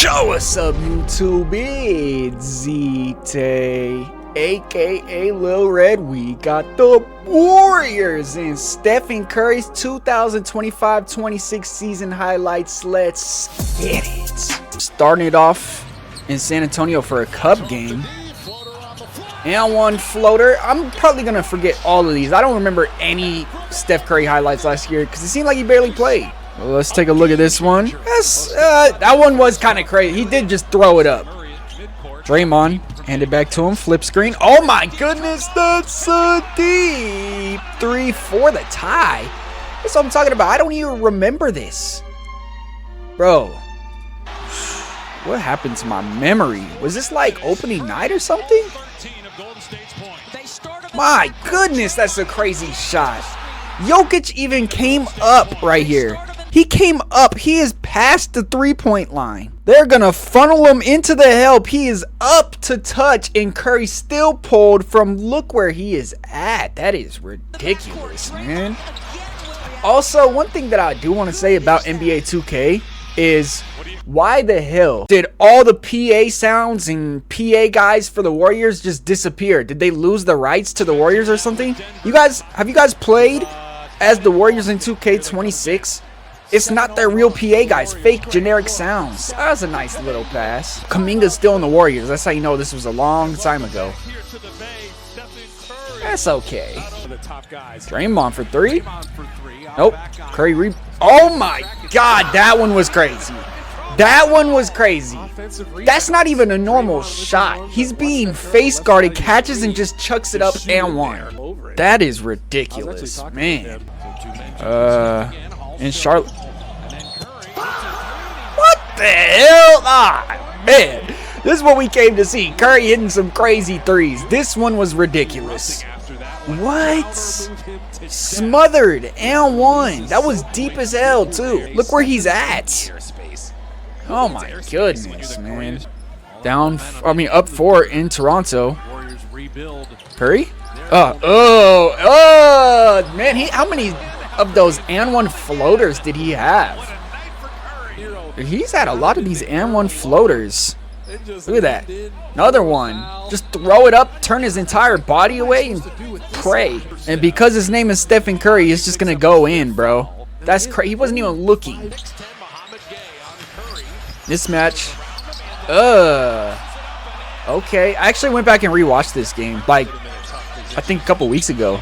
Yo, what's up, YouTube? It's ZTAY, aka Lil Red. We got the Warriors and Stephen Curry's 2025-26 season highlights. Let's get it. Starting it off in San Antonio for a Cup game. And one floater. I'm probably going to forget all of these. I don't remember any Steph Curry highlights last year because it seemed like he barely played. Well, let's take a look at this one. Yes, that one was kind of crazy. He did just throw it up. Draymond, hand it back to him. Flip screen. Oh my goodness, that's a deep 3 for the tie. That's what I'm talking about. I don't even remember this. Bro, what happened to my memory? Was this like opening night or something? My goodness, that's a crazy shot. Jokic even came up right here. He came up. He is past the three-point line. They're going to funnel him into the help. He is up to touch, and Curry still pulled from look where he is at. That is ridiculous, man. Also, one thing that I do want to say about NBA 2K is why the hell did all the PA sounds and PA guys for the Warriors just disappear? Did they lose the rights to the Warriors or something? Have you guys played as the Warriors in 2K26? It's not their real PA guys, fake generic sounds. That was a nice little pass. Kuminga's still in the Warriors. That's how you know this was a long time ago. That's okay. Draymond for 3. Nope. Curry oh my God, that one was crazy. That one was crazy. That's not even a normal shot. He's being face guarded, catches and just chucks it up and one. That is ridiculous, man. In Charlotte. What the hell? Ah, man. This is what we came to see. Curry hitting some crazy threes. This one was ridiculous. What? Smothered and one. That was deep as hell, too. Look where he's at. Oh, my goodness, man. Up 4 in Toronto. Curry? Man, how many of those and one floaters did he have? He's had a lot of these and one floaters. Look at that. Another one. Just throw it up, turn his entire body away, and pray. And because his name is Stephen Curry, it's just going to go in, bro. That's crazy. He wasn't even looking. Mismatch. Okay. I actually went back and rewatched this game, like, I think a couple weeks ago.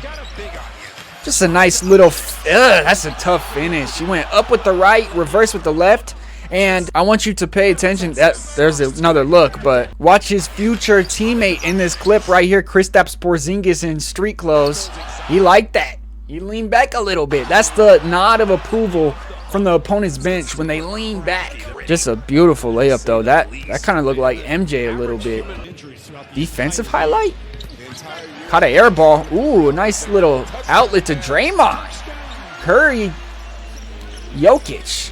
Just a nice little, that's a tough finish. He went up with the right, reverse with the left. And I want you to pay attention. There's another look, but watch his future teammate in this clip right here, Kristaps Porzingis in street clothes. He liked that. He leaned back a little bit. That's the nod of approval from the opponent's bench when they lean back. Just a beautiful layup, though. That kind of looked like MJ a little bit. Defensive highlight? Caught an air ball. Ooh, a nice little outlet to Draymond. Curry. Jokic.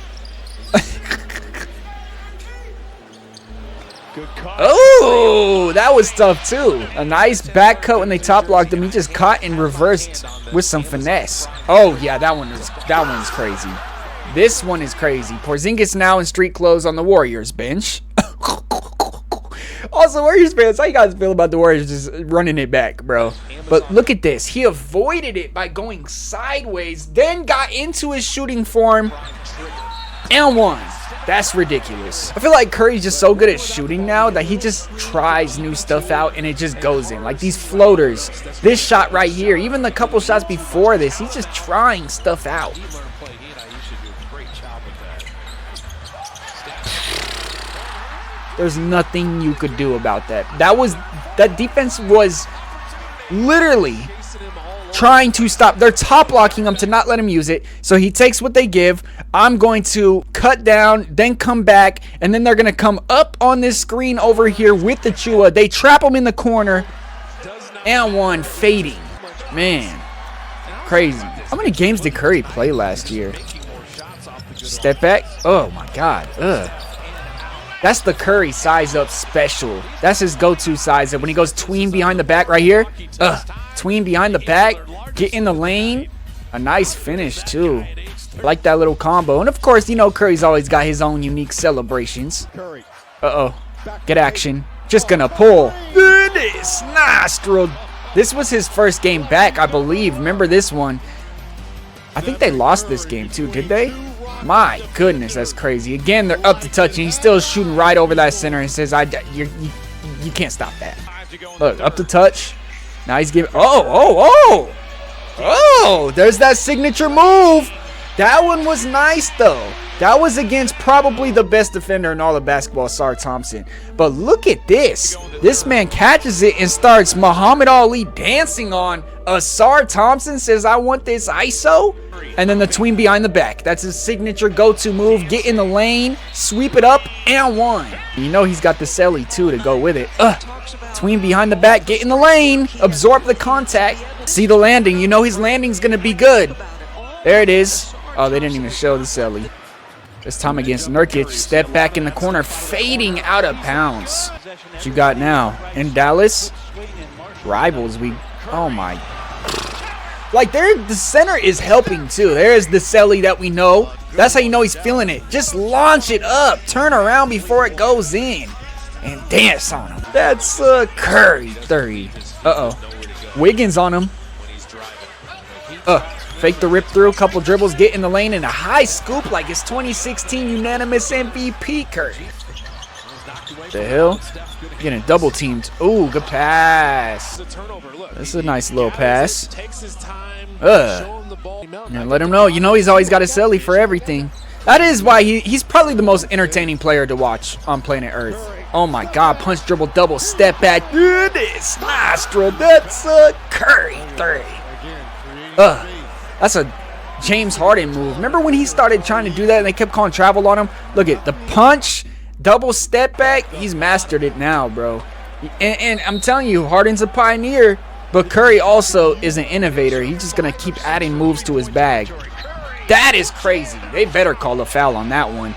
Oh, that was tough too. A nice back cut when they top locked him. He just caught and reversed with some finesse. Oh yeah, that one's crazy. This one is crazy. Porzingis now in street clothes on the Warriors bench. Also, Warriors fans, how you guys feel about the Warriors just running it back, bro? But look at this. He avoided it by going sideways, then got into his shooting form and won. That's ridiculous. I feel like Curry's just so good at shooting now that he just tries new stuff out and it just goes in. Like these floaters, this shot right here, even the couple shots before this, he's just trying stuff out. There's nothing you could do about that. That defense was literally trying to stop. They're top locking him to not let him use it. So he takes what they give. I'm going to cut down, then come back, and then they're going to come up on this screen over here with the Chua. They trap him in the corner. And one fading. Man, crazy. How many games did Curry play last year? Step back. Oh my God. Ugh. That's the Curry size up special. That's his go-to size up when he goes tween behind the back right here. Tween behind the back, get in the lane. A nice finish too. I like that little combo. And of course, you know, Curry's always got his own unique celebrations. Uh-oh. Get action. Just gonna pull. Goodness. Nostril. This was his first game back, I believe. Remember this one? I think they lost this game too, did they? My goodness, that's crazy. Again, they're up to touch, and he's still shooting right over that center and says, you can't stop that. Look, up to touch. Now he's giving... Oh, there's that signature move. That one was nice, though. That was against probably the best defender in all of basketball, Sar Thompson. But look at this. This man catches it and starts Muhammad Ali dancing on Sar Thompson, says, I want this ISO. And then the tween behind the back. That's his signature go-to move. Get in the lane, sweep it up, and one. You know he's got the celly, too, to go with it. Tween behind the back, get in the lane, absorb the contact. See the landing. You know his landing's going to be good. There it is. Oh, they didn't even show the celly. This time against Nurkic, step back in the corner, fading out of bounds. What you got now? In Dallas, rivals, oh my. Like, the center is helping too. There's the celly that we know. That's how you know he's feeling it. Just launch it up, turn around before it goes in, and dance on him. That's Curry 3. Wiggins on him. Fake the rip through, couple dribbles, get in the lane, and a high scoop like it's 2016 unanimous MVP Curry. The hell? Getting double teamed. Ooh, good pass. This is a nice little pass. And let him know. You know he's always got a celly for everything. That is why he's probably the most entertaining player to watch on planet Earth. Oh my God, punch, dribble, double, step back. Goodness, nostril. That's Curry 3. That's a James Harden move. Remember when he started trying to do that and they kept calling travel on him? Look at the punch, double step back. He's mastered it now, bro. And I'm telling you, Harden's a pioneer, but Curry also is an innovator. He's just going to keep adding moves to his bag. That is crazy. They better call a foul on that one.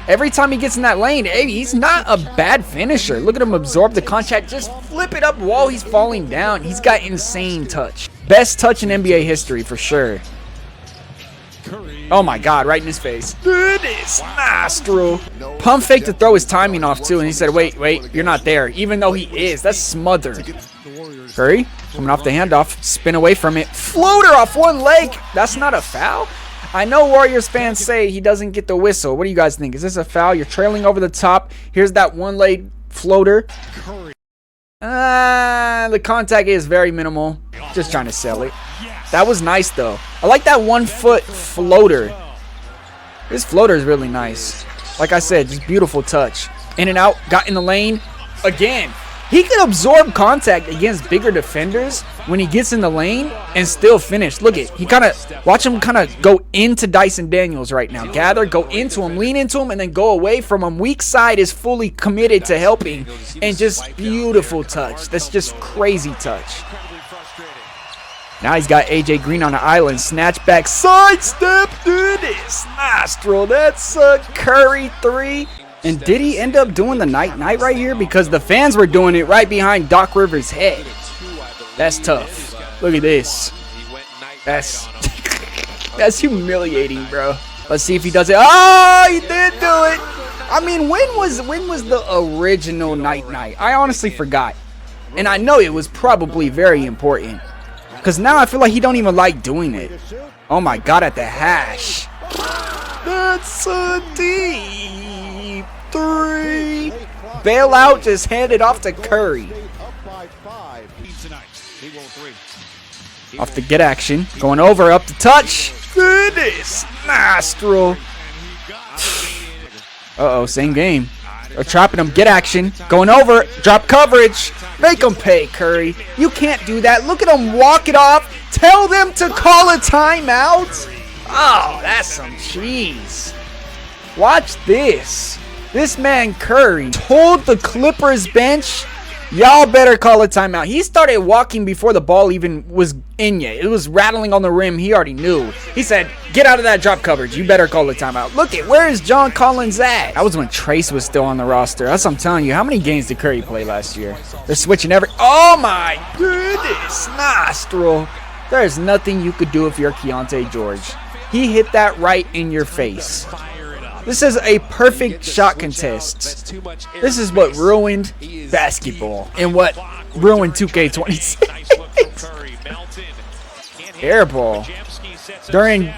Every time he gets in that lane, he's not a bad finisher. Look at him absorb the contact, just flip it up while he's falling down. He's got insane touch. Best touch in NBA history for sure. Oh my God, right in his face. Goodness, nostril. Pump fake to throw his timing off too, and he said, wait, you're not there. Even though he is, that's smothered. Curry, coming off the handoff, spin away from it. Floater off one leg. That's not a foul? I know Warriors fans say he doesn't get the whistle. What do you guys think? Is this a foul? You're trailing over the top. Here's that one leg floater. The contact is very minimal. Just trying to sell it. That was nice, though. I like that 1 foot floater. This floater is really nice. Like I said, just beautiful touch. In and out, got in the lane. Again, he can absorb contact against bigger defenders when he gets in the lane and still finish. Look at, watch him kind of go into Dyson Daniels right now. Gather, go into him, lean into him, and then go away from him. Weak side is fully committed to helping, and just beautiful touch. That's just crazy touch. Now he's got AJ Green on the island. Snatch back, sidestep, goodness, nostril. That's Curry 3. And did he end up doing the night-night right here? Because the fans were doing it right behind Doc Rivers' head. That's tough. Look at this. That's that's humiliating, bro. Let's see if he does it. Oh, he did do it. I mean, when was the original night-night? I honestly forgot. And I know it was probably very important. Because now I feel like he don't even like doing it. Oh my God, at the hash. That's a deep 3. Bailout, just handed off to Curry. Off the get action. Going over, up the touch. Goodness, nostril. Same game. They're trapping him, get action. Going over, drop coverage. Make him pay, Curry. You can't do that. Look at him walk it off. Tell them to call a timeout. Oh, that's some cheese. Watch this. This man Curry told the Clippers bench, y'all better call a timeout. He started walking before the ball even was in yet. It was rattling on the rim. He already knew. He said, get out of that drop coverage. You better call a timeout. Look at, where is John Collins at? That was when Trace was still on the roster. That's what I'm telling you. How many games did Curry play last year? They're switching oh my goodness, nostril. There's nothing you could do if you're Keontae George. He hit that right in your face. This is a perfect shot contest. This is what ruined basketball and what ruined 2K26. Air ball. During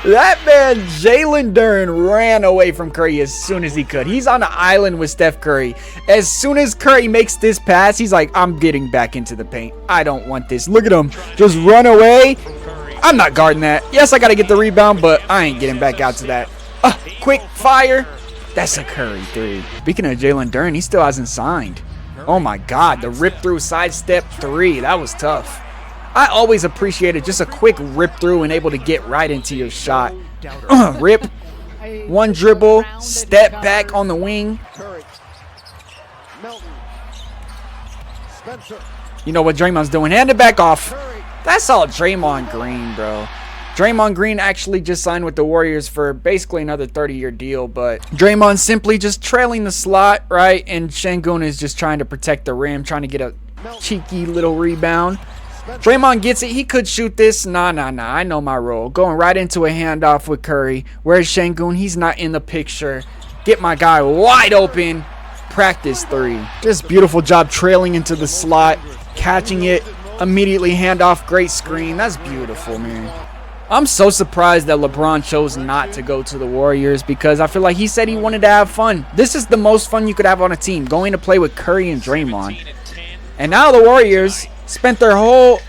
that man, Jalen Duren, ran away from Curry as soon as he could. He's on the island with Steph Curry. As soon as Curry makes this pass, he's like, I'm getting back into the paint. I don't want this. Look at him. Just run away. I'm not guarding that. Yes, I got to get the rebound, but I ain't getting back out to that. Quick fire. That's a Curry 3. Speaking of Jalen Duren, he still hasn't signed. Oh, my God. The rip-through sidestep 3. That was tough. I always appreciated just a quick rip through and able to get right into your shot. Rip, one dribble, step back on the wing. You know what Draymond's doing? Hand it back off. That's all Draymond Green, bro. Draymond Green actually just signed with the Warriors for basically another 30-year deal, but Draymond simply just trailing the slot, right? And Şengün is just trying to protect the rim, trying to get a cheeky little rebound. Draymond gets it. He could shoot this. Nah. I know my role. Going right into a handoff with Curry. Where's Şengün? He's not in the picture. Get my guy wide open. Practice 3. Just beautiful job trailing into the slot. Catching it. Immediately handoff. Great screen. That's beautiful, man. I'm so surprised that LeBron chose not to go to the Warriors because I feel like he said he wanted to have fun. This is the most fun you could have on a team. Going to play with Curry and Draymond. And now the Warriors spent their whole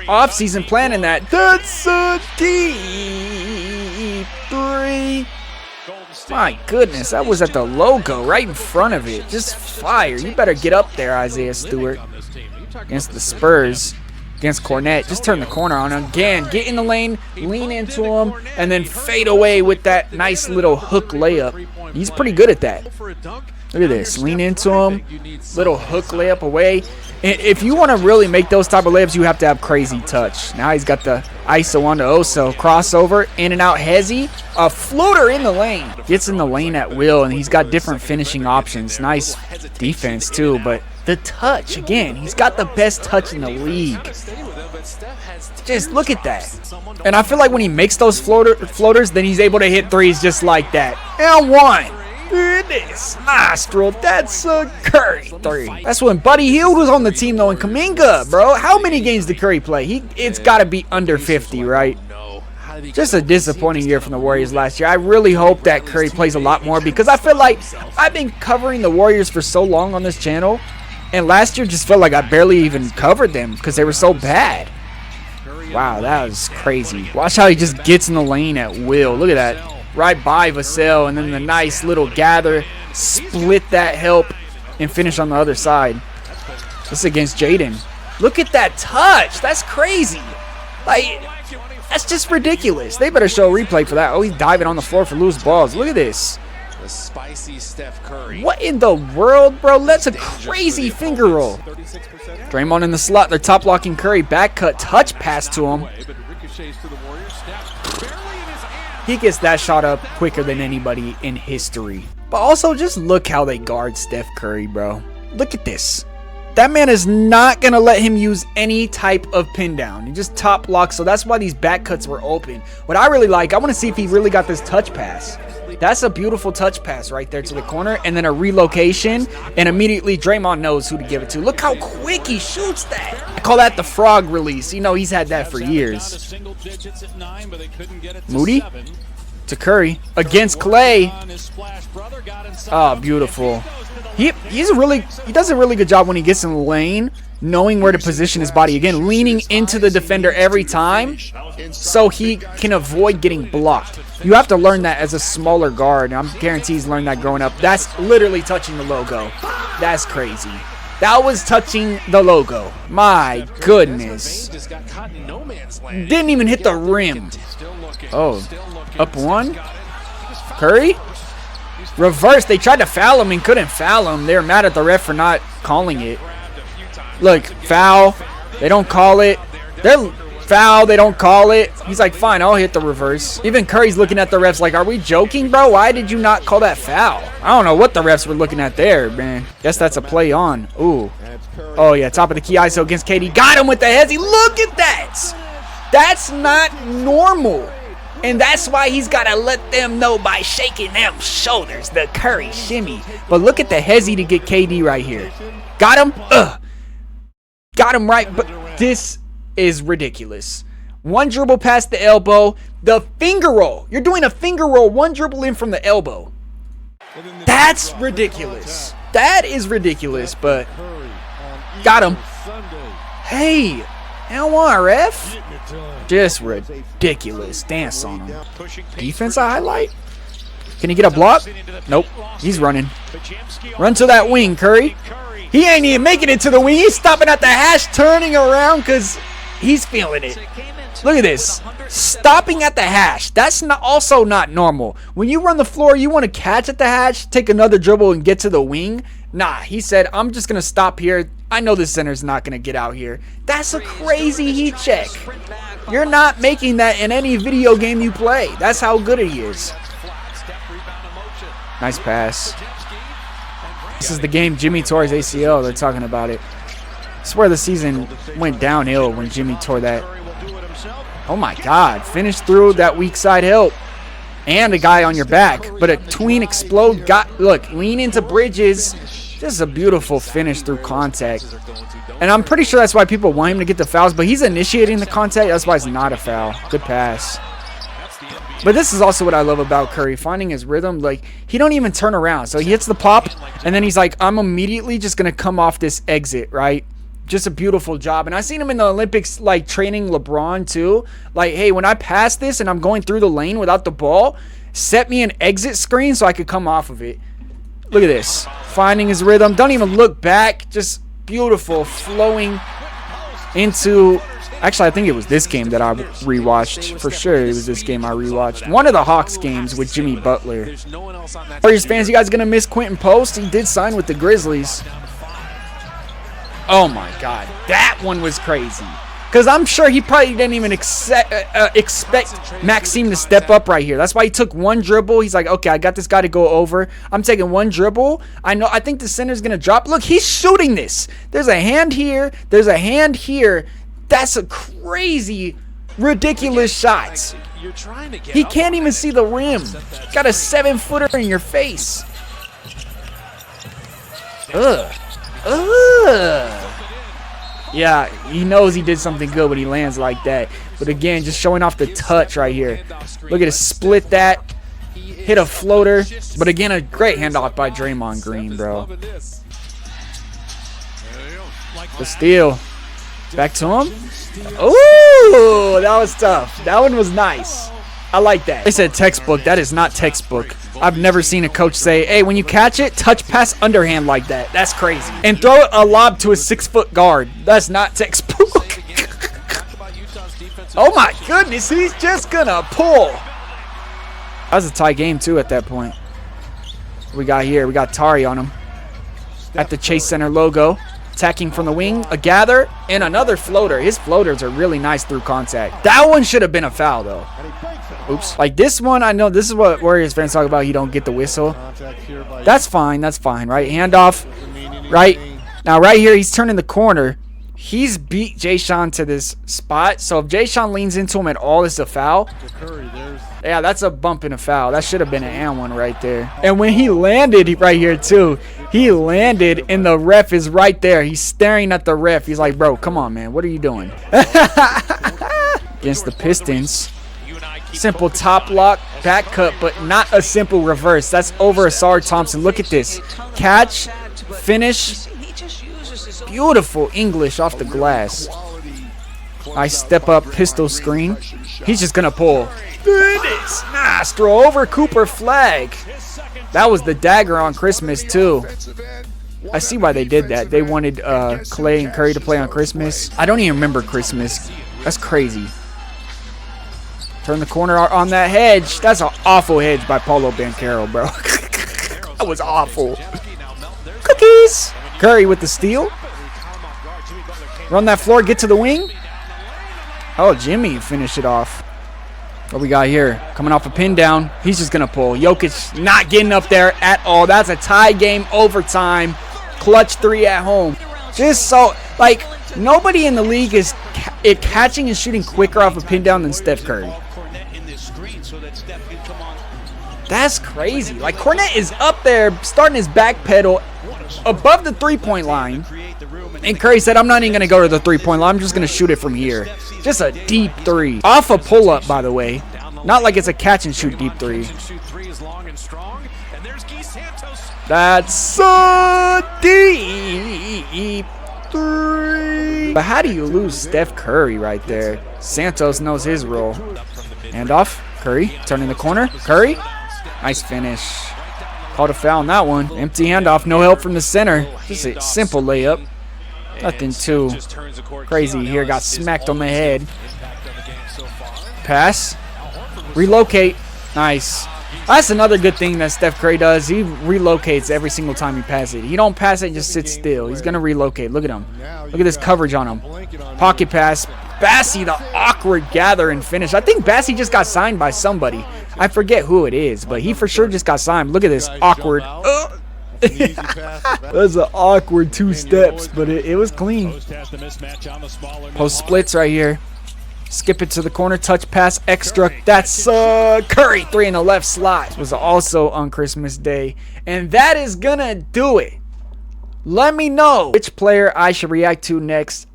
offseason planning that. That's a deep 3. My goodness, that was at the logo right in front of it. Just fire. You better get up there, Isaiah Stewart. Against the Spurs. Against Cornet. Just turn the corner on him. Again, get in the lane, lean into him, and then fade away with that nice little hook layup. He's pretty good at that. Look at this. Lean into him. Little hook layup away. If you want to really make those type of layups, you have to have crazy touch. Now he's got the ISO on the Oso. Crossover. In and out Hezzy. A floater in the lane. Gets in the lane at will, and he's got different finishing options. Nice defense, too. But the touch, again, he's got the best touch in the league. Just look at that. And I feel like when he makes those floaters, then he's able to hit threes just like that. And one. Goodness, nostril. That's a Curry 3. That's when Buddy Hield was on the team, though, and Kuminga, bro. How many games did Curry play? It's got to be under 50, right? Just a disappointing year from the Warriors last year. I really hope that Curry plays a lot more because I feel like I've been covering the Warriors for so long on this channel, and last year just felt like I barely even covered them because they were so bad. Wow, that was crazy. Watch how he just gets in the lane at will. Look at that. Right by Vassell, and then the nice little gather, split that help, and finish on the other side. This is against Jaden. Look at that touch. That's crazy. Like, that's just ridiculous. They better show a replay for that. Oh, he's diving on the floor for loose balls. Look at this. The spicy Steph Curry. What in the world, bro? That's a crazy finger roll. Draymond in the slot. They're top locking Curry. Back cut. Touch pass to him. He gets that shot up quicker than anybody in history. But also, just look how they guard Steph Curry, bro. Look at this. That man is not going to let him use any type of pin down. He just top blocks, so that's why these back cuts were open. What I really like, I want to see if he really got this touch pass. That's a beautiful touch pass right there to the corner, and then a relocation, and immediately Draymond knows who to give it to. Look how quick he shoots that. I call that the frog release. You know, he's had that for years. Moody to Curry against Clay. Oh, beautiful. He does a really good job when he gets in the lane, knowing where to position his body. Again, leaning into the defender every time so he can avoid getting blocked. You have to learn that as a smaller guard. I'm guaranteed he's learned that growing up. That's literally touching the logo. That's crazy. That was touching the logo. My goodness. Didn't even hit the rim. Oh, up one. Curry. Reverse. They tried to foul him and couldn't foul him. They were mad at the ref for not calling it. Look, foul. They don't call it. They're foul. They don't call it. He's like, fine, I'll hit the reverse. Even Curry's looking at the refs like, are we joking, bro? Why did you not call that foul? I don't know what the refs were looking at there, man. Guess that's a play on. Ooh. Oh, yeah, top of the key ISO against KD. Got him with the Hezzy. Look at that. That's not normal. And that's why he's got to let them know by shaking them shoulders, the Curry shimmy. But look at the hezzy to get KD right here. Got him? Got him right, but this is ridiculous. One dribble past the elbow, the finger roll. You're doing a finger roll, one dribble in from the elbow. That's ridiculous. That is ridiculous, but got him. Hey, L1, ref. Just ridiculous. Dance on him. Defense a highlight. Can he get a block? Nope. He's running. Run to that wing, Curry. He ain't even making it to the wing. He's stopping at the hash, turning around because he's feeling it. Look at this. Stopping at the hash. That's also not normal. When you run the floor, you want to catch at the hash, take another dribble, and get to the wing. Nah, he said, I'm just going to stop here. I know the center's not going to get out here. That's a crazy heat check. You're not making that in any video game you play. That's how good he is. Nice pass. This is the game Jimmy tore his ACL. They're talking about it. I swear the season went downhill when Jimmy tore that. Oh my God. Finish through that weak side help. And a guy on your back. But a tween explode. Look, lean into Bridges. Just a beautiful finish through contact. And I'm pretty sure that's why people want him to get the fouls. But he's initiating the contact. That's why it's not a foul. Good pass. But this is also what I love about Curry, finding his rhythm. Like, he don't even turn around. So he hits the pop, and then he's like, I'm immediately just going to come off this exit, right? Just a beautiful job. And I seen him in the Olympics, like, training LeBron, too. Like, hey, when I pass this and I'm going through the lane without the ball, set me an exit screen so I could come off of it. Look at this. Finding his rhythm. Don't even look back. Just beautiful, flowing into... Actually, I think it was this game that I rewatched. For sure, it was this game I rewatched. One of the Hawks games with Jimmy Butler. Warriors fans, you guys going to miss Quentin Post? He did sign with the Grizzlies. Oh, my God. That one was crazy. Because I'm sure he probably didn't even expect Maxime to step up right here. That's why he took one dribble. He's like, okay, I got this guy to go over. I'm taking one dribble. I think the center's going to drop. Look, he's shooting this. There's a hand here. There's a hand here. That's a crazy, ridiculous shot. He can't even see the rim. Got a 7-footer in your face. Ugh. Yeah, he knows he did something good when he lands like that. But again, just showing off the touch right here. Look at it, split that. Hit a floater. But again, a great handoff by Draymond Green, bro. The steal. Back to him. Ooh, that was tough. That one was nice. I like that. They said textbook. That is not textbook. I've never seen a coach say, hey, when you catch it, touch pass underhand like that. That's crazy. And throw a lob to a 6-foot guard. That's not textbook. Oh, my goodness. He's just going to pull. That was a tie game, too, at that point. What we got here? We got Tari on him. At the Chase Center logo. Attacking from the wing, a gather, and another floater. His floaters are really nice through contact. That one should have been a foul, though. Oops. Like this one, I know this is what Warriors fans talk about. You don't get the whistle. That's fine. That's fine, right? Handoff, right? Now, right here, he's turning the corner. He's beat Jay-Sean to this spot. So if Jay-Sean leans into him at all, it's a foul. Yeah, that's a bump and a foul. That should have been an and one right there. And when he landed right here, too, he landed and the ref is right there. He's staring at the ref. He's like, bro, come on, man. What are you doing? Against the Pistons. Simple top lock, back cut, but not a simple reverse. That's over Asar Thompson. Look at this. Catch, finish. Beautiful English off the glass. I step up, pistol screen. He's just going to pull. Goodness. Throw over Cooper flag. That was the dagger on Christmas, too. I see why they did that. They wanted Clay and Curry to play on Christmas. I don't even remember Christmas. That's crazy. Turn the corner on that hedge. That's an awful hedge by Paulo Banchero, bro. That was awful. Cookies. Curry with the steal. Run that floor, get to the wing. Oh, Jimmy finished it off. What we got here? Coming off a pin down. He's just going to pull. Jokic not getting up there at all. That's a tie game, overtime. Clutch 3 at home. Just so, like, nobody in the league is catching and shooting quicker off a pin down than Steph Curry. That's crazy. Like, Cornet is up there starting his back pedal above the 3-point line. And Curry said, I'm not even going to go to the 3-point line. I'm just going to shoot it from here. Just a deep three. Off a pull-up, by the way. Not like it's a catch-and-shoot deep three. That's a deep three. But how do you lose Steph Curry right there? Santos knows his role. Handoff. Curry turning the corner. Curry. Nice finish. Called a foul on that one. Empty handoff. No help from the center. Just a simple layup. Nothing too crazy here. Got smacked on the head. Pass. Relocate. Nice. That's another good thing that Steph Curry does. He relocates every single time he passes it. He don't pass it and just sit still. He's going to relocate. Look at him. Look at this coverage on him. Pocket pass. Bassie, the awkward gather and finish. I think Bassie just got signed by somebody. I forget who it is, but he for sure just got signed. Look at this awkward. That's an awkward 2 steps, but it was clean. Post splits right here. Skip it to the corner, touch pass, extra. That's Curry, 3 in the left slot. It was also on Christmas Day. And that is gonna do it. Let me know which player I should react to next.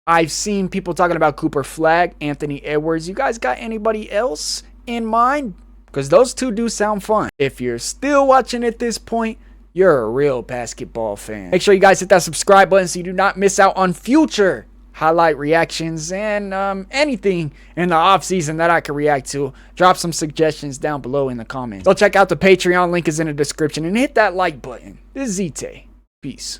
I've seen people talking about Cooper Flagg, Anthony Edwards. You guys got anybody else in mind? Because those two do sound fun. If you're still watching at this point, you're a real basketball fan. Make sure you guys hit that subscribe button so you do not miss out on future highlight reactions and anything in the off season that I could react to. Drop some suggestions down below in the comments. Go check out the Patreon, link is in the description, and hit that like button. This is ZTAY. Peace.